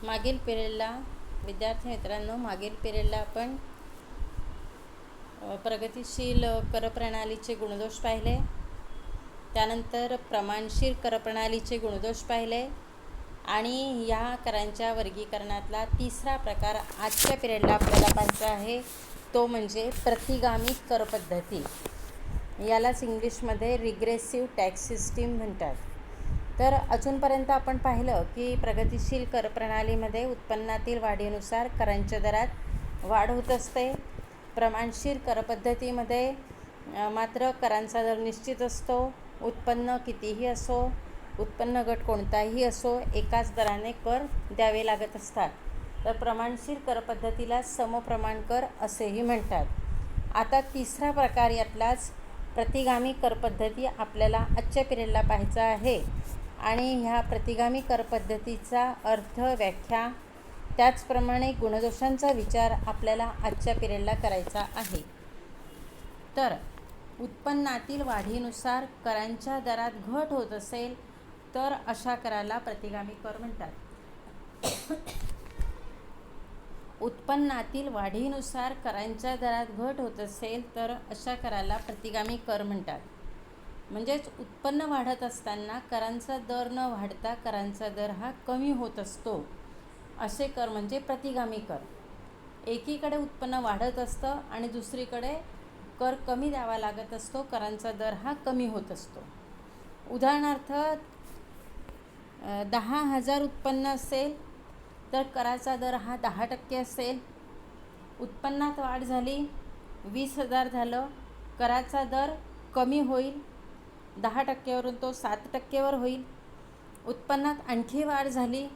मागील पिरियडला विद्यार्थी मित्रांनो, मागील पिरियडला आपण प्रगतिशील करप्रणालीचे गुणदोष पाहिले. त्यानंतर प्रमाणशील करप्रणालीचे गुणदोष पाहिले आणि या करांच्या वर्गीकरणातला तिसरा प्रकार आजच्या पिरियडला आपल्याला पाहायचा आहे, तो म्हणजे प्रतिगामी कर पद्धती. यालाच इंग्लिशमध्ये रिग्रेसिव्ह टॅक्स सिस्टीम म्हणतात. तर अजूनपर्यंत आपण पाहिलं की प्रगतिशील कर प्रणालीमध्ये उत्पन्नातील वाढीनुसार करांच्या दरात वाढ होत असते. प्रमाणशील कर पद्धतीमध्ये मात्र करांचा दर निश्चित असतो. उत्पन्न कितीही असो, उत्पन्न गट कोणताही असो, एकाच दराने कर द्यावे लागत असतात. तर प्रमाणशील कर पद्धतीला समप्रमाण कर असेही म्हणतात. आता तिसरा प्रकार यातलाच प्रतिगामी कर पद्धती आपल्याला आजच्या पिरियडला पाहायचा आहे आणि ह्या प्रतिगामी कर पद्धतीचा अर्थ, व्याख्या, त्याचप्रमाणे गुणदोषांचा विचार आपल्याला आजच्या पिरियडला करायचा आहे. तर उत्पन्नातील वाढीनुसार करांच्या दरात घट होत असेल तर अशा कराला प्रतिगामी कर म्हणतात. उत्पन्नातील वाढीनुसार करांच्या दरात घट होत असेल तर अशा कराला प्रतिगामी कर म्हणतात. म्हणजेच उत्पन्न वाढत असताना करांचा दर न वाढता करांचा दर हा कमी होत असतो, असे कर म्हणजे प्रतिगामी कर. एकीकडे उत्पन्न वाढत असतं आणि दुसरीकडे कर कमी द्यावा लागत असतो, करांचा दर हा कमी होत असतो. उदाहरणार्थ 10,000 उत्पन्न असेल तर कराचा दर हा 10% असेल. उत्पन्नात वाढ झाली, 20,000 झालं, कराचा दर कमी होईल, 10%वरून तो 7%वर होईल. उत्पन्नात आणखी वाढ झाली,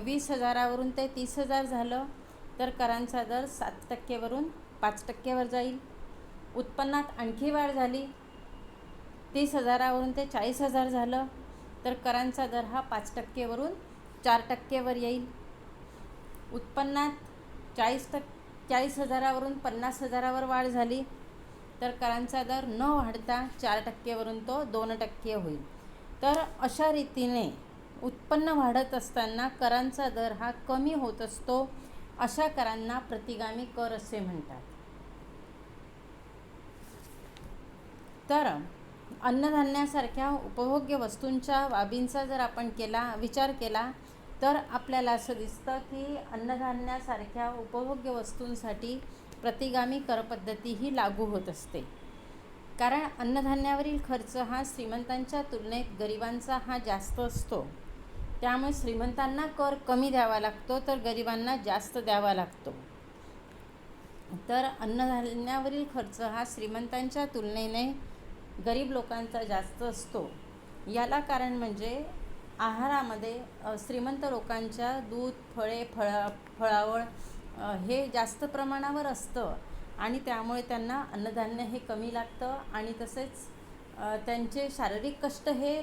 20,000वरून ते 30,000 झालं, तर करांचा दर 7%वरून 5%वर जाईल. उत्पन्नात आणखी वाढ झाली, 30,000वरून ते 40,000 झालं, तर करांचा दर हा 5%वरून 4%वर येईल. उत्पन्नात 40,000वरून 50,000वर वाढ झाली, तर करांचा दर न वाढता 4%वरून तो 2% होईल. तर अशा रीतीने उत्पन्न वाढत असताना करांचा दर हा कमी होत असतो, अशा करांना प्रतिगामी कर असे म्हणतात. तर अन्नधान्यासारख्या उपभोग्य वस्तूंच्या बाबींचा जर आपण विचार केला तर आपल्याला असं दिसतं की अन्नधान्यासारख्या उपभोग्य वस्तूंसाठी प्रतिगामी कर पद्धती ही लागू होत असते. कारण अन्नधान्यावरील खर्च हा श्रीमंतांच्या तुलनेत गरिबांचा हा जास्त असतो. त्यामुळे श्रीमंतांना कर कमी द्यावा लागतो तर गरिबांना जास्त द्यावा लागतो. तर अन्नधान्यावरील खर्च हा श्रीमंतांच्या तुलनेने गरीब लोकांचा जास्त असतो. याला कारण म्हणजे आहारामध्ये श्रीमंत लोकांच्या दूध, फळे, फळावळ हे जास्त प्रमाणावर असतं आणि त्यामुळे त्यांना अन्नधान्य हे कमी लागतं आणि तसेच त्यांचे शारीरिक कष्ट हे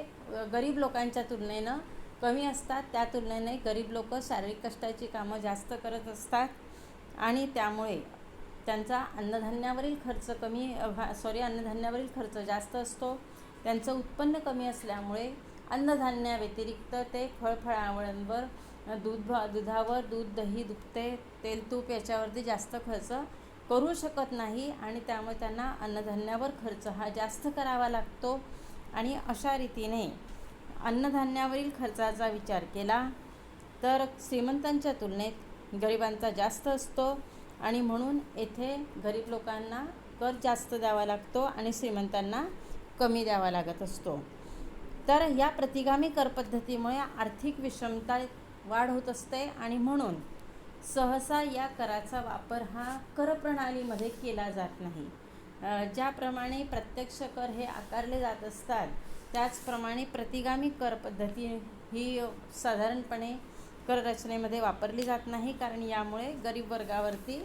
गरीब लोकांच्या तुलनेनं कमी असतात. त्या तुलनेने गरीब लोक शारीरिक कष्टाची कामं जास्त करत असतात आणि त्यामुळे त्यांचा अन्नधान्यावरील खर्च जास्त असतो. त्यांचं उत्पन्न कमी असल्यामुळे अन्नधान्याव्यतिरिक्त ते फळफळावळांवर, दुधावर, दूध, दही, दुभते, तेल, तूप याच्यावरती जास्त खर्च करू शकत नाही आणि त्यामुळे त्यांना अन्नधान्यावर खर्च हा जास्त करावा लागतो. आणि अशा रीतीने अन्नधान्यावरील खर्चाचा विचार केला तर श्रीमंतांच्या तुलनेत गरिबांचा जास्त असतो आणि म्हणून येथे गरीब लोकांना कर जास्त द्यावा लागतो आणि श्रीमंतांना कमी द्यावा लागत असतो. तर या प्रतिगामी कर पद्धतीमुळे आर्थिक विषमता वाढ होत असते आणि म्हणून सहसा या कराचा वापर हा कर प्रणालीमध्ये केला जात नाही. ज्याप्रमाणे प्रत्यक्ष कर हे आकारले जात असतात त्याचप्रमाणे प्रतिगामी कर पद्धती ही साधारणपणे कर रचनेमध्ये वापरली जात नाही, कारण यामुळे गरीब वर्गावरती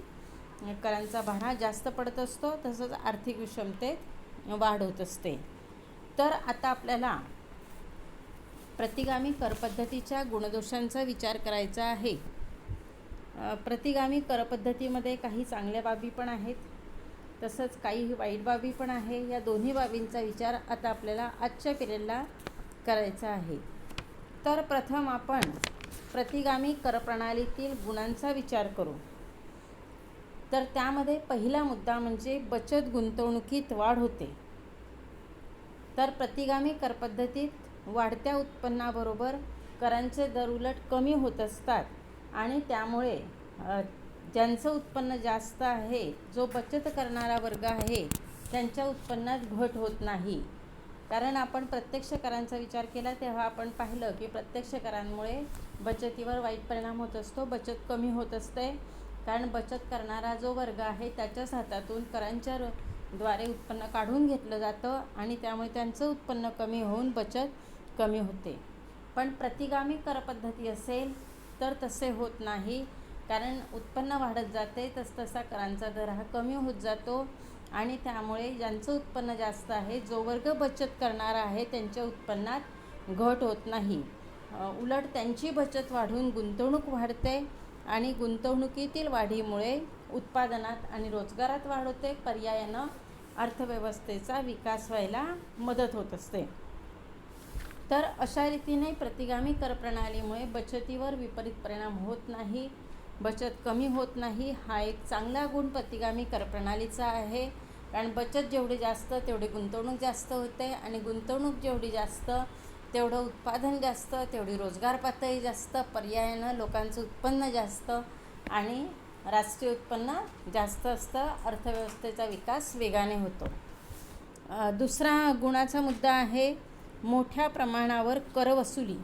करांचा भार जास्त पडत असतो, तसंच आर्थिक विषमतेत वाढ होत असते. तर आता आपल्याला प्रतिगामी कर पद्धतीच्या गुणदोषांचा विचार करायचा आहे. प्रतिगामी कर पद्धतीमध्ये काही चांगल्या बाबी पण आहेत, तसंच काही वाईट बाबी पण आहे. या दोन्ही बाबींचा विचार आता आपल्याला आजच्या पिरियडला करायचा आहे. तर प्रथम आपण प्रतिगामी करप्रणालीतील गुणांचा विचार करू. तर त्यामध्ये पहिला मुद्दा म्हणजे बचत गुंतवणुकीत वाढ होते. तर प्रतिगामी करपद्धतीत वाढत्या उत्पन्नाबरोबर करांचे दर उलट कमी होत असतात आणि त्यामुळे ज्यांचं उत्पन्न जास्त आहे, जो बचत करणारा वर्ग आहे, त्यांच्या उत्पन्नात घट होत नाही. कारण आपण प्रत्यक्ष करांचा विचार केला तेव्हा आपण पाहिलं की प्रत्यक्ष करांमुळे बचतीवर वाईट परिणाम होत असतो, बचत कमी होत असते. कारण बचत करणारा जो वर्ग आहे त्याच्याच हातातून करांच्या द्वारे उत्पन्न काढून घेतलं जातं आणि त्यामुळे त्यांचं उत्पन्न कमी होऊन बचत कमी होते. पण प्रतिगामी करपद्धती असेल तर तसे होत नाही. कारण उत्पन्न वाढत जाते तसतसा करांचा दर हा कमी होत जातो आणि त्यामुळे ज्यांचं उत्पन्न जास्त आहे, जो वर्ग बचत करणारा आहे, त्यांच्या उत्पन्नात घट होत नाही. उलट त्यांची बचत वाढून गुंतवणूक वाढते आणि गुंतवणुकीतील वाढीमुळे उत्पादनात आणि रोजगारात वाढ होते. पर्यायानं अर्थव्यवस्थेचा विकास व्हायला मदत होत असते. तर अशा रीतीने प्रतिगामी करप्रणालीमुळे बचतीवर विपरीत परिणाम होत नाही, बचत कमी होत नाही. हा एक चांगला गुण प्रतिगामी करप्रणालीचा आहे. कारण बचत जेवढी जास्त तेवढी गुंतवणूक जास्त होते आणि गुंतवणूक जेवढी जास्त तेवढं उत्पादन जास्त, तेवढी रोजगार पातळी जास्त, पर्यायानं लोकांचं उत्पन्न जास्त आणि राष्ट्रीय उत्पन्न जास्त असतं. अर्थव्यवस्थेचा विकास वेगाने होतो. दुसरा गुणाचा मुद्दा आहे मोठ्या प्रमाणावर करवसुली.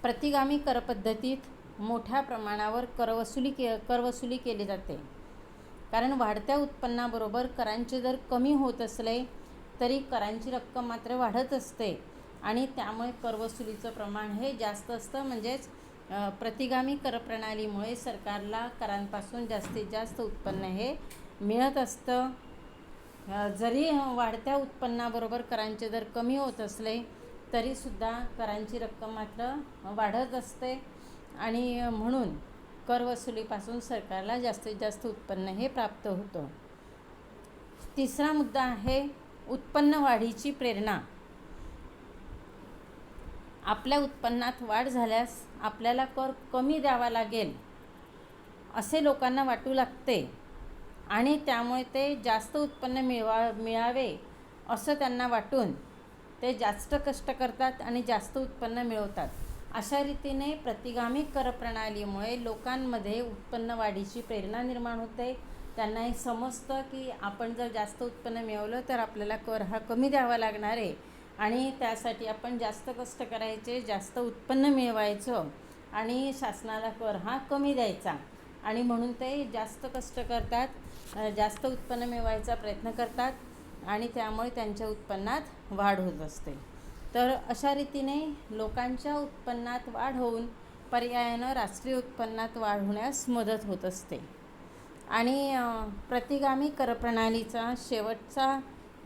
प्रतिगामी करपद्धतीत मोठ्या प्रमाणावर करवसुली केली जाते. कारण वाढत्या उत्पन्नाबरोबर करांचे दर कमी होत असले तरी करांची रक्कम मात्र वाढत असते आणि त्यामुळे करवसुलीचं प्रमाण हे जास्त असतं. म्हणजेच प्रतिगामी करप्रणालीमुळे सरकारला करांपासून जास्तीत जास्त उत्पन्न हे मिळत असतं. जरी वाढत्या उत्पन्नाबरोबर करांचे दर कमी होत असले तरीसुद्धा करांची रक्कम मात्र वाढत असते आणि म्हणून करवसुलीपासून सरकारला जास्तीत जास्त उत्पन्न हे प्राप्त होतं. तिसरा मुद्दा आहे उत्पन्न वाढीची प्रेरणा. आपल्या उत्पन्नात वाढ झाल्यास आपल्याला कर कमी द्यावा लागेल असे लोकांना वाटू लागते आणि त्यामुळे ते जास्त उत्पन्न मिळावे असं त्यांना वाटून ते जास्त कष्ट करतात आणि जास्त उत्पन्न मिळवतात. अशा रीतीने प्रतिगामी करप्रणालीमुळे लोकांमध्ये उत्पन्न वाढीची प्रेरणा निर्माण होते. त्यांना हे समजतं की आपण जर जास्त उत्पन्न मिळवलं तर आपल्याला कर हा कमी द्यावा लागणार आहे आणि त्यासाठी आपण जास्त कष्ट करायचे, जास्त उत्पन्न मिळवायचं आणि शासनाला कर हा कमी द्यायचा आणि म्हणून ते जास्त कष्ट करतात, जास्त उत्पन्न मिळवायचा प्रयत्न करतात आणि त्यामुळे त्यांच्या उत्पन्नात वाढ होत असते. तर अशा रीतीने लोकांच्या उत्पन्नात वाढ होऊन पर्यायानं राष्ट्रीय उत्पन्नात वाढ होण्यास मदत होत असते. आणि प्रतिगामी करप्रणालीचा शेवटचा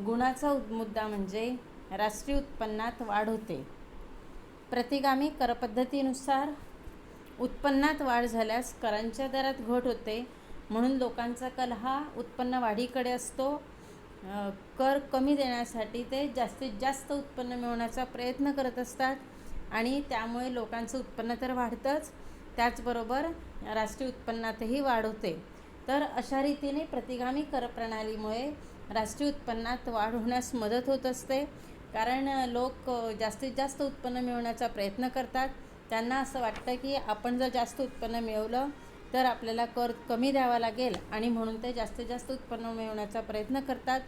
गुणाचा मुद्दा म्हणजे राष्ट्रीय उत्पन्नात वाढ होते. प्रतिगामी करपद्धतीनुसार उत्पन्नात वाढ झाल्यास करांच्या दरात घट होते, म्हणून लोकांचा कल हा उत्पन्न वाढीकडे असतो. कर कमी देण्यासाठी ते जास्तीत जास्त उत्पन्न मिळवण्याचा प्रयत्न करत असतात आणि त्यामुळे लोकांचं उत्पन्न तर वाढतंच, त्याचबरोबर राष्ट्रीय उत्पन्नातही वाढ होते. तर अशा रीतीने प्रतिगामी करप्रणालीमुळे राष्ट्रीय उत्पन्नात वाढ होण्यास मदत होत असते. कारण लोक जास्तीत जास्त उत्पन्न मिळवण्याचा प्रयत्न करतात. त्यांना असं वाटतं की आपण जर जास्त उत्पन्न मिळवलं तर आपल्याला कर कमी द्यावा लागेल आणि म्हणून ते जास्तीत जास्त उत्पन्न मिळवण्याचा प्रयत्न करतात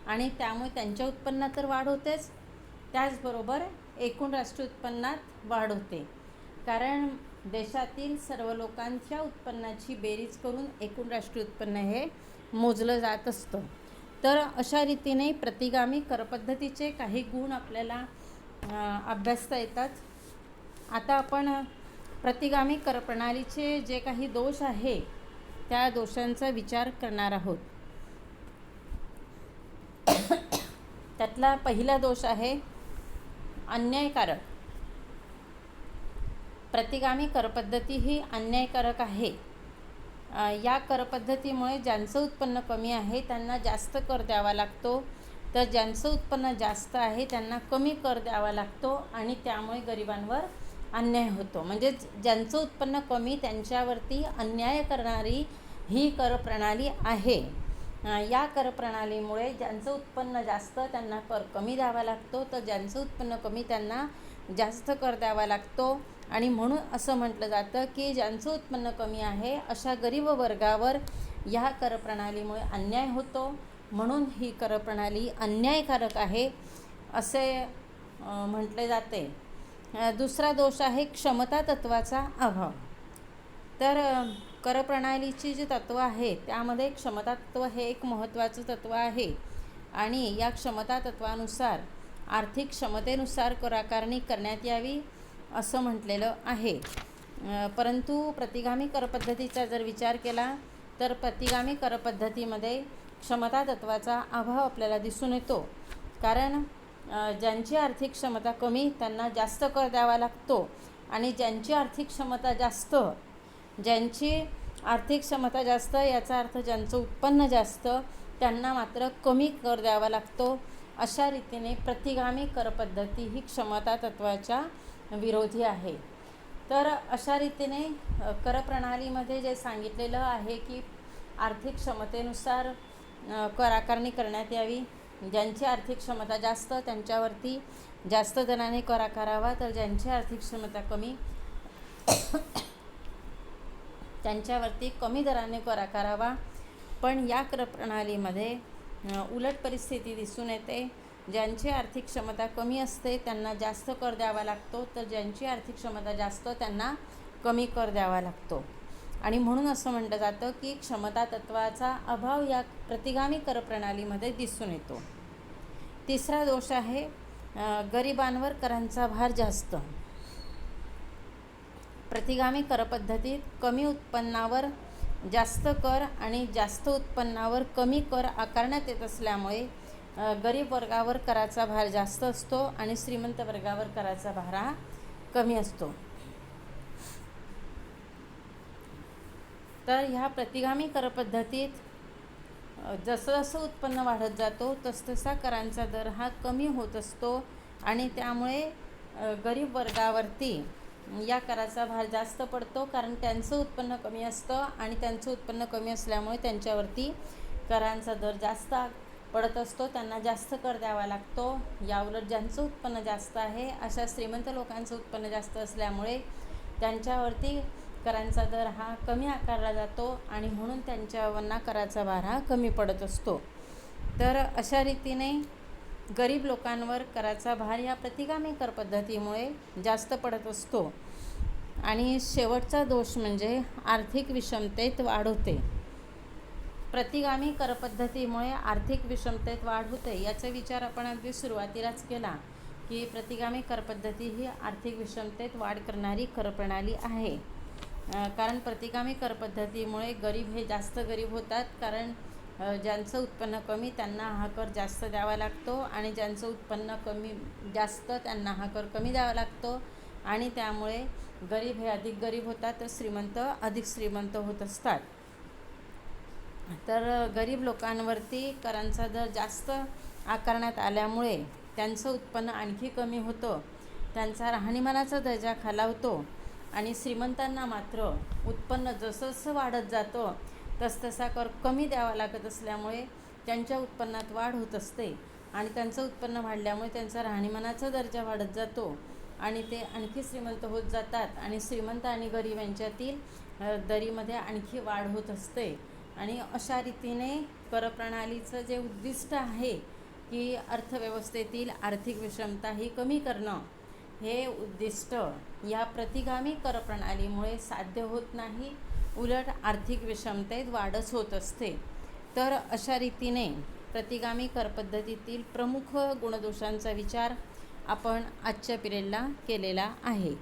आणि त्यामुळे त्यांच्या उत्पन्नात तर वाढ होतेच, त्याचबरोबर एकूण राष्ट्रीय उत्पन्नात वाढ होते. कारण देशातील सर्व लोकांच्या उत्पन्नाची बेरीज करून एकूण राष्ट्रीय उत्पन्न हे मोजलं जात असतं. तर अशा रीतीने प्रतिगामी करपद्धतीचे काही गुण आपल्याला अभ्यासता येतात. आता आपण प्रतिगामी करप्रणालीचे जे काही दोष आहे त्या दोषांचा विचार करणार आहोत. त्यातला पहिला दोष आहे अन्यायकारक. प्रतिगामी करपद्धती ही अन्यायकारक आहे. या करपद्धतीमुळे ज्यांचं उत्पन्न कमी आहे त्यांना जास्त कर द्यावा लागतो. तर ज्यांचं उत्पन्न जास्त आहे त्यांना कमी कर द्यावा लागतो आणि त्यामुळे गरिबांवर अन्याय होतो. म्हणजेच ज्यांचं उत्पन्न कमी त्यांच्यावरती अन्याय करणारी ही कर प्रणाली आहे. या कर प्रणालीमुळे ज्यांचं उत्पन्न जास्त त्यांना कर कमी द्यावा लागतो, तर ज्यांचं उत्पन्न कमी त्यांना जास्त कर द्यावा लागतो. आणि म्हणून असं म्हटलं जातं की ज्यांचं उत्पन्न कमी आहे अशा गरीब वर्गावर ह्या कर प्रणालीमुळे अन्याय होतो, म्हणून ही कर प्रणाली अन्यायकारक आहे असे म्हटले जाते. दुसरा दोष आहे क्षमता तत्वाचा अभाव. तर कर प्रणालीची जी तत्त्व आहे त्यामध्ये क्षमता तत्त्व हे एक महत्त्वाचं तत्त्व आहे आणि या क्षमता तत्त्वानुसार आर्थिक क्षमतेनुसार कर आकारणी करण्यात यावी असं म्हटलेलं आहे. परंतु प्रतिगामी कर पद्धतीचा जर विचार केला तर प्रतिगामी कर पद्धतीमध्ये क्षमता तत्त्वाचा अभाव आपल्याला दिसून येतो. कारण ज्यांची आर्थिक क्षमता कमी त्यांना जास्त कर द्यावा लागतो आणि ज्यांची आर्थिक क्षमता जास्त याचा अर्थ ज्यांचं उत्पन्न जास्त त्यांना मात्र कमी कर द्यावा लागतो. अशा रीतीने प्रतिगामी कर पद्धती ही क्षमता तत्त्वाच्या विरोधी आहे. तर अशा रीतीने कर प्रणालीमध्ये जे सांगितलेलं आहे की आर्थिक क्षमतेनुसार कर आकारणी करण्यात यावी. ज्यांची आर्थिक क्षमता जास्त त्यांच्यावरती जास्त दराने कर आकारावा, तर ज्यांची आर्थिक क्षमता कमी त्यांच्यावरती कमी दराने कर आकारावा. पण या कर प्रणालीमध्ये उलट परिस्थिती दिसून येते. ज्यांची आर्थिक क्षमता कमी असते त्यांना जास्त कर द्यावा लागतो, तर ज्यांची आर्थिक क्षमता जास्त त्यांना कमी कर द्यावा लागतो. आणि म्हणून असं म्हटलं जातं की क्षमता तत्त्वाचा अभाव या प्रतिगामी कर प्रणालीमध्ये दिसून येतो. तिसरा दोष आहे गरिबांवर करांचा भार जास्त. प्रतिगामी कर पद्धतीत कमी उत्पन्नावर जास्त कर आणि जास्त उत्पन्नावर कमी कर आकारण्यात येत असल्यामुळे गरीब वर्गावर कराचा भार जास्त असतो आणि श्रीमंत वर्गावर कराचा भार हा कमी असतो. तर ह्या प्रतिगामी कर पद्धतीत जसं जसं उत्पन्न वाढत जातो तसतसा करांचा दर हा कमी होत असतो आणि त्यामुळे गरीब वर्गावरती या कराचा भार जास्त पडतो. कारण त्यांचं उत्पन्न कमी असतं आणि त्यांचं उत्पन्न कमी असल्यामुळे त्यांच्यावरती करांचा दर जास्त पडत असतो, त्यांना जास्त कर द्यावा लागतो. याउलट ज्यांचं उत्पन्न जास्त आहे अशा श्रीमंत लोकांचं उत्पन्न जास्त असल्यामुळे त्यांच्यावरती करांचा दर हा कमी आकारला जातो आणि म्हणून त्यांच्यावरना कराचा भार हा कमी पडत असतो. तर अशा रीतीने गरीब लोकांवर कराचा भार या प्रतिगामी कर पद्धतीमुळे जास्त पडत असतो. आणि शेवटचा दोष म्हणजे आर्थिक विषमतेत वाढ होते. प्रतिगामी कर पद्धतीमुळे आर्थिक विषमतेत वाढ होते. याचा विचार आपण अगदी सुरुवातीलाच केला की प्रतिगामी कर पद्धती ही आर्थिक विषमतेत वाढ करणारी कर प्रणाली आहे. कारण प्रतिगामी कर पद्धतीमुळे गरीब हे जास्त गरीब होतात. कारण ज्यांचं उत्पन्न कमी त्यांना हा कर जास्त द्यावा लागतो आणि ज्यांचं उत्पन्न जास्त त्यांना हा कर कमी द्यावा लागतो आणि त्यामुळे गरीब हे अधिक गरीब होतात तर श्रीमंत अधिक श्रीमंत होत असतात. तर गरीब लोकांवरती करांचा दर जास्त आकारण्यात आल्यामुळे त्यांचं उत्पन्न आणखी कमी होतं, त्यांचा राहणीमानाचा दर्जा खालावतो आणि श्रीमंतांना मात्र उत्पन्न जसं जसं वाढत जातं तसतसा कर कमी द्यावा लागत असल्यामुळे त्यांच्या उत्पन्नात वाढ होत असते आणि त्यांचं उत्पन्न वाढल्यामुळे त्यांचा राहणीमानाचा दर्जा वाढत जातो आणि ते आणखी श्रीमंत होत जातात आणि श्रीमंत आणि गरीब यांच्यातील दरीमध्ये आणखी वाढ होत असते. आणि अशा रीतीने कर प्रणालीचं जे उद्दिष्ट आहे की अर्थव्यवस्थेतील आर्थिक विषमता ही कमी करणं, हे उद्दिष्ट या प्रतिगामी कर प्रणालीमुळे साध्य होत नाही, उलट आर्थिक विषमतेत वाढच होत असते. तर अशा रीतीने प्रतिगामी कर पद्धतीतील प्रमुख गुणदोषांचा विचार आपण आजच्या पिरियडला केलेला आहे.